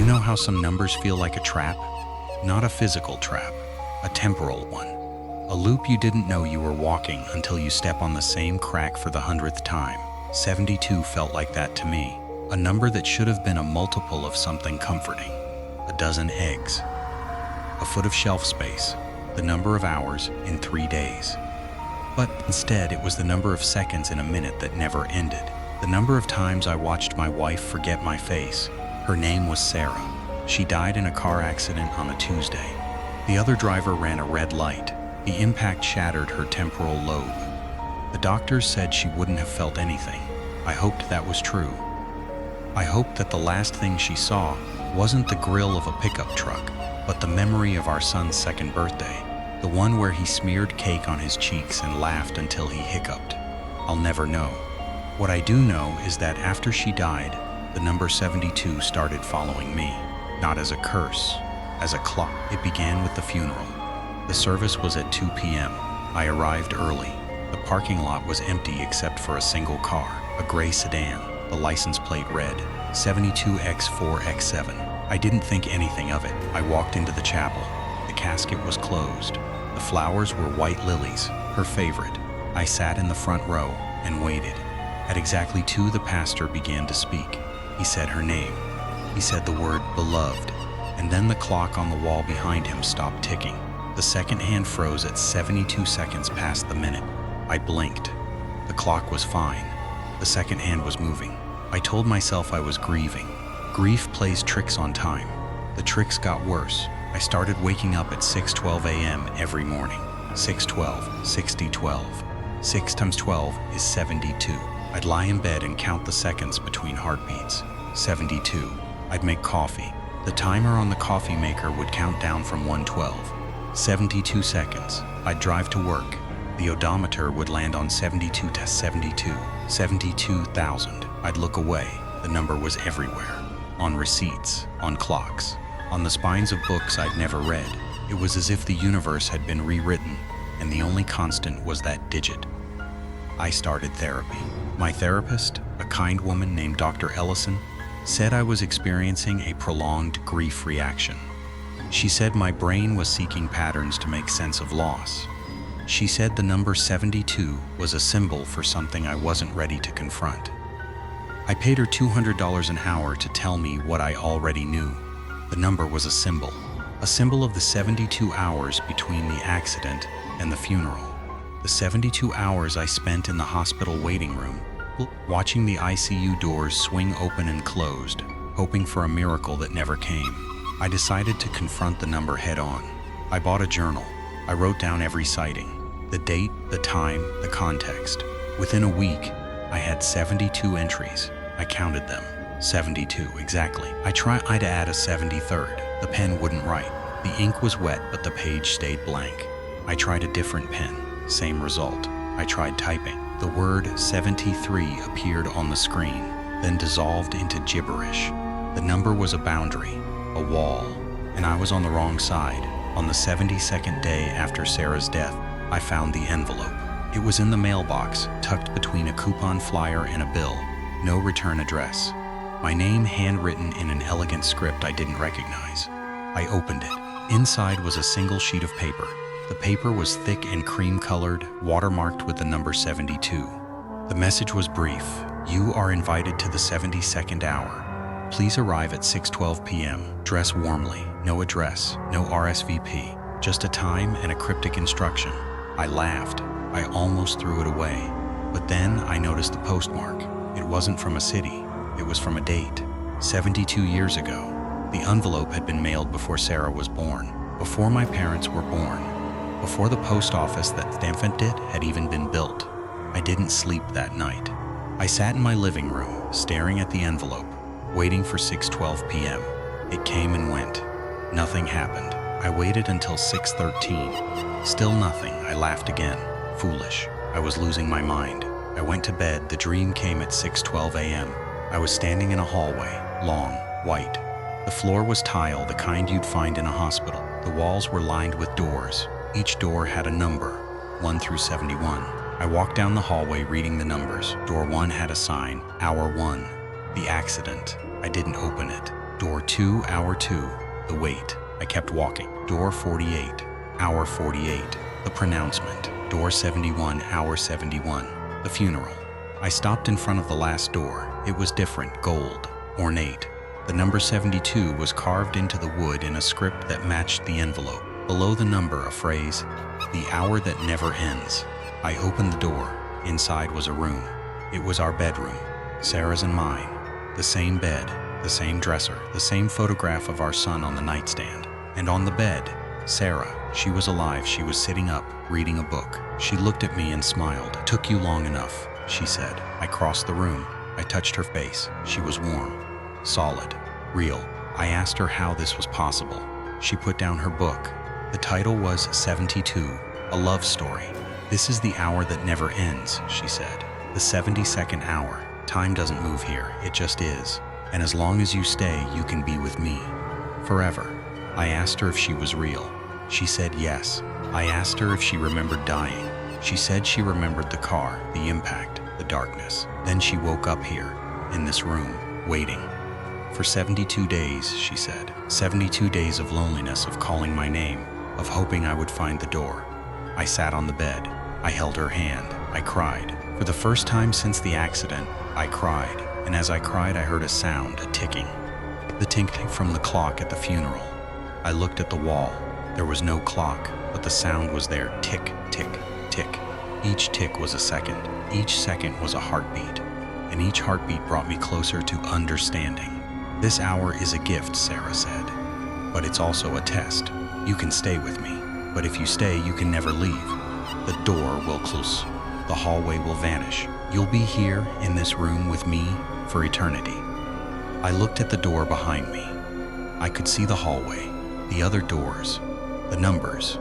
know how some numbers feel like a trap? Not a physical trap, a temporal one. A loop you didn't know you were walking until you step on the same crack for the 100th time. 72 felt like that to me. A number that should have been a multiple of something comforting. A dozen eggs. A foot of shelf space. The number of hours in 3 days. But instead, it was the number of seconds in a minute that never ended. The number of times I watched my wife forget my face. Her name was Sarah. She died in a car accident on a Tuesday. The other driver ran a red light. The impact shattered her temporal lobe. The doctors said she wouldn't have felt anything. I hoped that was true. I hoped that the last thing she saw wasn't the grill of a pickup truck, but the memory of our son's second birthday, the one where he smeared cake on his cheeks and laughed until he hiccuped. I'll never know. What I do know is that after she died, the number 72 started following me, not as a curse, as a clock. It began with the funeral. The service was at 2 p.m. I arrived early. The parking lot was empty except for a single car, a gray sedan, the license plate read 72X4X7. I didn't think anything of it. I walked into the chapel. The casket was closed. The flowers were white lilies, her favorite. I sat in the front row and waited. At exactly 2, the pastor began to speak. He said her name. He said the word beloved, and then the clock on the wall behind him stopped ticking. The second hand froze at 72 seconds past the minute. I blinked. The clock was fine. The second hand was moving. I told myself I was grieving. Grief plays tricks on time. The tricks got worse. I started waking up at 6:12 a.m. every morning. 6:12, 60:12. 6 times 12 is 72. I'd lie in bed and count the seconds between heartbeats. 72. I'd make coffee. The timer on the coffee maker would count down from 112. 72 seconds. I'd drive to work. The odometer would land on 72 to 72. 72,000. I'd look away. The number was everywhere. On receipts, on clocks, on the spines of books I'd never read. It was as if the universe had been rewritten, and the only constant was that digit. I started therapy. My therapist, a kind woman named Dr. Ellison, said I was experiencing a prolonged grief reaction. She said my brain was seeking patterns to make sense of loss. She said the number 72 was a symbol for something I wasn't ready to confront. I paid her $200 an hour to tell me what I already knew. The number was a symbol of the 72 hours between the accident and the funeral. The 72 hours I spent in the hospital waiting room, watching the ICU doors swing open and closed, hoping for a miracle that never came. I decided to confront the number head on. I bought a journal. I wrote down every sighting, the date, the time, the context. Within a week, I had 72 entries. I counted them. 72, exactly. I tried to add a 73rd. The pen wouldn't write. The ink was wet, but the page stayed blank. I tried a different pen. Same result. I tried typing. The word 73 appeared on the screen, then dissolved into gibberish. The number was a boundary, a wall, and I was on the wrong side. On the 72nd day after Sarah's death, I found the envelope. It was in the mailbox, tucked between a coupon flyer and a bill. No return address. My name handwritten in an elegant script I didn't recognize. I opened it. Inside was a single sheet of paper. The paper was thick and cream-colored, watermarked with the number 72. The message was brief. You are invited to the 72nd hour. Please arrive at 6:12 p.m. Dress warmly. No address, no RSVP. Just a time and a cryptic instruction. I laughed. I almost threw it away. But then I noticed the postmark. It wasn't from a city. It was from a date. 72 years ago. The envelope had been mailed before Sarah was born. Before my parents were born. Before the post office that stamped it had even been built. I didn't sleep that night. I sat in my living room, staring at the envelope, waiting for 6:12 p.m. It came and went. Nothing happened. I waited until 6:13. Still nothing. I laughed again. Foolish. I was losing my mind. I went to bed. The dream came at 6:12 a.m. I was standing in a hallway, long, white. The floor was tile, the kind you'd find in a hospital. The walls were lined with doors. Each door had a number, 1 through 71. I walked down the hallway reading the numbers. Door 1 had a sign, Hour 1. The accident. I didn't open it. Door 2, hour 2, the wait. I kept walking. Door 48, hour 48, the pronouncement. Door 71, hour 71, the funeral. I stopped in front of the last door. It was different, gold, ornate. The number 72 was carved into the wood in a script that matched the envelope. Below the number, a phrase, "The hour that never ends." I opened the door. Inside was a room. It was our bedroom, Sarah's and mine. The same bed, the same dresser, the same photograph of our son on the nightstand. And on the bed, Sarah. She was alive. She was sitting up, reading a book. She looked at me and smiled. "Took you long enough," she said. I crossed the room. I touched her face. She was warm, solid, real. I asked her how this was possible. She put down her book. The title was 72, a love story. "This is the hour that never ends," she said. "The 72nd hour. Time doesn't move here, it just is. And as long as you stay, you can be with me. Forever." I asked her if she was real. She said yes. I asked her if she remembered dying. She said she remembered the car, the impact, the darkness. Then she woke up here, in this room, waiting. "For 72 days, she said. 72 days of loneliness, of calling my name, of hoping I would find the door." I sat on the bed. I held her hand. I cried. For the first time since the accident, I cried. And as I cried, I heard a sound, a ticking. The tinkling from the clock at the funeral. I looked at the wall. There was no clock, but the sound was there. Tick, tick, tick. Each tick was a second. Each second was a heartbeat. And each heartbeat brought me closer to understanding. "This hour is a gift," Sarah said. "But it's also a test. You can stay with me. But if you stay, you can never leave. The door will close. The hallway will vanish. You'll be here in this room with me for eternity." I looked at the door behind me. I could see the hallway, the other doors, the numbers.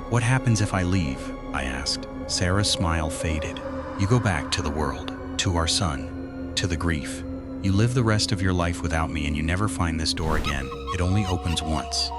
"What happens if I leave?" I asked. Sarah's smile faded. "You go back to the world, to our son, to the grief. You live the rest of your life without me and you never find this door again. It only opens once.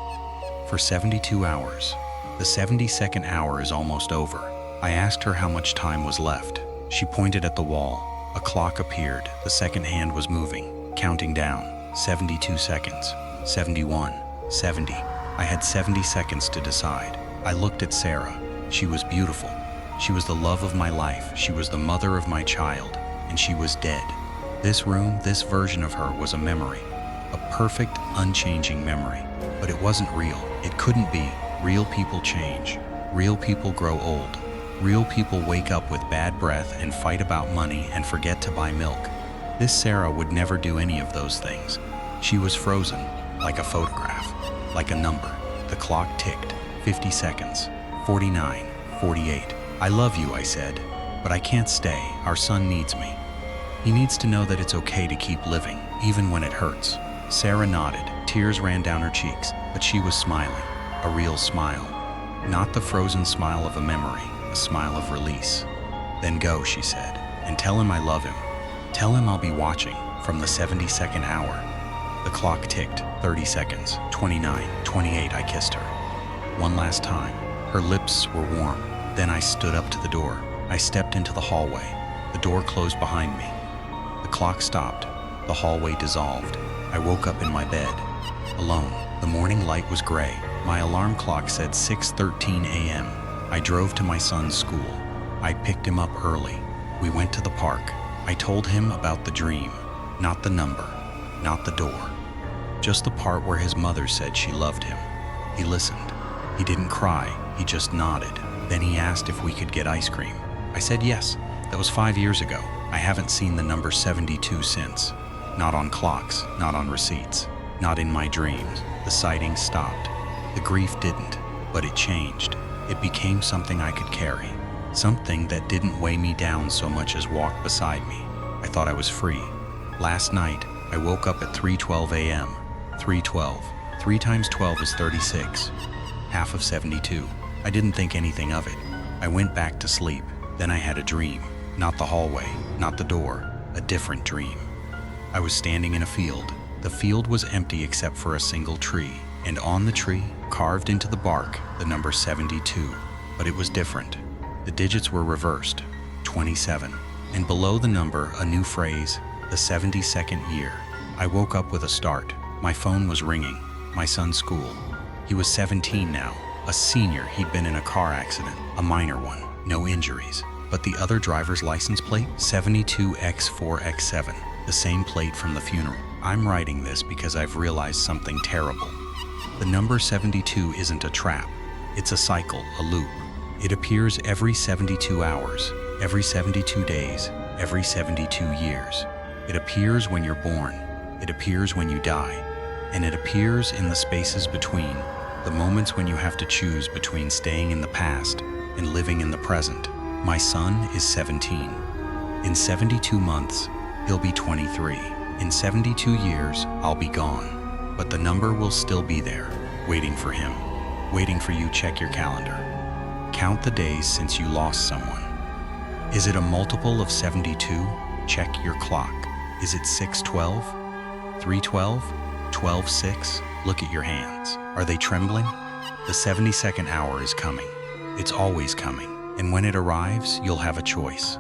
For 72 hours. The 72nd hour is almost over." I asked her how much time was left. She pointed at the wall. A clock appeared. The second hand was moving, counting down. 72 seconds. 71. 70. I had 70 seconds to decide. I looked at Sarah. She was beautiful. She was the love of my life. She was the mother of my child. And she was dead. This room, this version of her was a memory. A perfect, unchanging memory. But it wasn't real. It couldn't be. Real people change. Real people grow old. Real people wake up with bad breath and fight about money and forget to buy milk. This Sarah would never do any of those things. She was frozen, like a photograph, like a number. The clock ticked. 50 seconds. 49. 48. "I love you," I said, "but I can't stay. Our son needs me. He needs to know that it's okay to keep living, even when it hurts." Sarah nodded. Tears ran down her cheeks, but she was smiling. A real smile. Not the frozen smile of a memory, a smile of release. "Then go," she said, "and tell him I love him. Tell him I'll be watching from the 72nd hour." The clock ticked. 30 seconds. 29. 28. I kissed her. One last time. Her lips were warm. Then I stood up to the door. I stepped into the hallway. The door closed behind me. The clock stopped. The hallway dissolved. I woke up in my bed, alone. The morning light was gray. My alarm clock said 6:13 a.m. I drove to my son's school. I picked him up early. We went to the park. I told him about the dream, not the number, not the door. Just the part where his mother said she loved him. He listened. He didn't cry, he just nodded. Then he asked if we could get ice cream. I said yes. That was 5 years ago. I haven't seen the number 72 since. Not on clocks, not on receipts, not in my dreams. The sighting stopped. The grief didn't, but it changed. It became something I could carry. Something that didn't weigh me down so much as walk beside me. I thought I was free. Last night, I woke up at 3:12 a.m. 3:12. 3 times 12 is 36. Half of 72. I didn't think anything of it. I went back to sleep. Then I had a dream. Not the hallway, not the door, a different dream. I was standing in a field. The field was empty except for a single tree. And on the tree, carved into the bark, the number 72. But it was different. The digits were reversed. 27. And below the number, a new phrase, the 72nd year. I woke up with a start. My phone was ringing. My son's school. He was 17 now. A senior. He'd been in a car accident. A minor one. No injuries. But the other driver's license plate? 72X4X7. The same plate from the funeral. I'm writing this because I've realized something terrible. The number 72 isn't a trap. It's a cycle, a loop. It appears every 72 hours, every 72 days, every 72 years. It appears when you're born. It appears when you die. And it appears in the spaces between, the moments when you have to choose between staying in the past and living in the present. My son is 17. In 72 months, he'll be 23. In 72 years, I'll be gone. But the number will still be there, waiting for him, waiting for you. Check your calendar. Count the days since you lost someone. Is it a multiple of 72? Check your clock. Is it 6:12? 3:12? 12:06? Look at your hands. Are they trembling? The 72nd hour is coming. It's always coming. And when it arrives, you'll have a choice.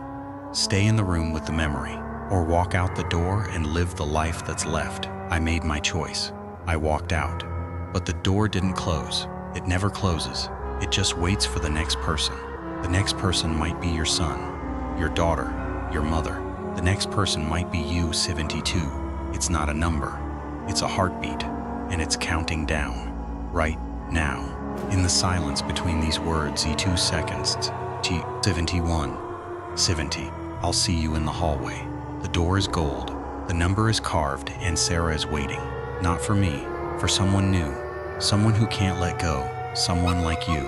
Stay in the room with the memory, or walk out the door and live the life that's left. I made my choice. I walked out. But the door didn't close. It never closes. It just waits for the next person. The next person might be your son, your daughter, your mother. The next person might be you, 72. It's not a number. It's a heartbeat, and it's counting down. Right now. In the silence between these words, 2 seconds. 71. 70. I'll see you in the hallway. The door is gold. The number is carved, and Sarah is waiting. Not for me, for someone new. Someone who can't let go. Someone like you.